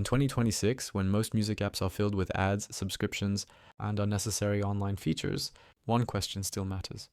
In 2026, when most music apps are filled with ads, subscriptions, and unnecessary online features, one question still matters.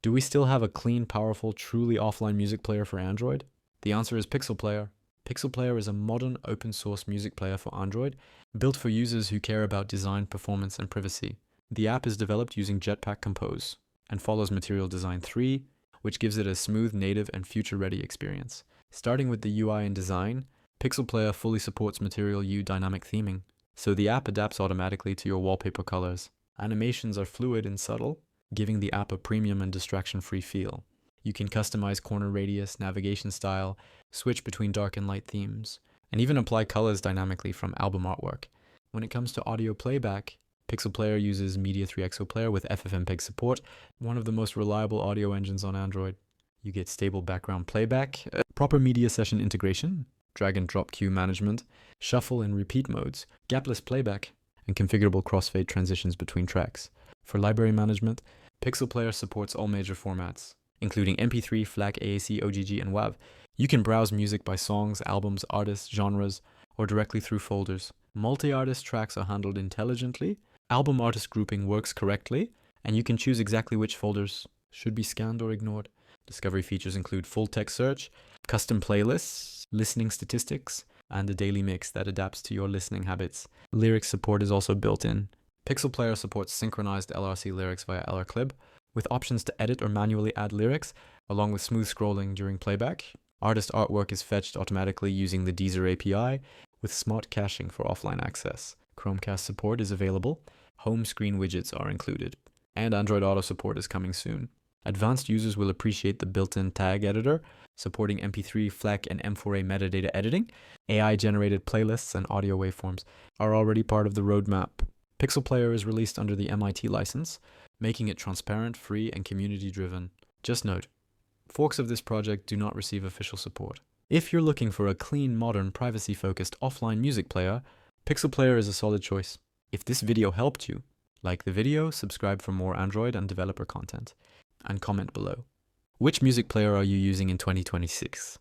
Do we still have a clean, powerful, truly offline music player for Android? The answer is Pixel Player. Pixel Player is a modern open source music player for Android, built for users who care about design, performance, and privacy. The app is developed using Jetpack Compose and follows Material Design 3, which gives it a smooth, native, and future-ready experience. Starting with the UI and design, Pixel Player fully supports Material U dynamic theming, so the app adapts automatically to your wallpaper colors. Animations are fluid and subtle, giving the app a premium and distraction-free feel. You can customize corner radius, navigation style, switch between dark and light themes, and even apply colors dynamically from album artwork. When it comes to audio playback, Pixel Player uses Media 3XO Player with FFmpeg support, one of the most reliable audio engines on Android. You get stable background playback, proper media session integration, drag and drop queue management, shuffle and repeat modes, gapless playback, and configurable crossfade transitions between tracks. For library management, Pixel Player supports all major formats, including MP3, FLAC, AAC, OGG, and WAV. You can browse music by songs, albums, artists, genres, or directly through folders. Multi-artist tracks are handled intelligently, album artist grouping works correctly, and you can choose exactly which folders should be scanned or ignored. Discovery features include full text search, custom playlists, listening statistics, and a daily mix that adapts to your listening habits. Lyrics support is also built in. Pixel Player supports synchronized LRC lyrics via LRClip, with options to edit or manually add lyrics, along with smooth scrolling during playback. Artist artwork is fetched automatically using the Deezer API, with smart caching for offline access. Chromecast support is available, home screen widgets are included, and Android Auto support is coming soon. Advanced users will appreciate the built-in tag editor, supporting MP3, FLAC, and M4A metadata editing. AI-generated playlists and audio waveforms are already part of the roadmap. Pixel Player is released under the MIT license, making it transparent, free, and community-driven. Just note, forks of this project do not receive official support. If you're looking for a clean, modern, privacy-focused offline music player, Pixel Player is a solid choice. If this video helped you, like the video, subscribe for more Android and developer content, and comment below. Which music player are you using in 2026?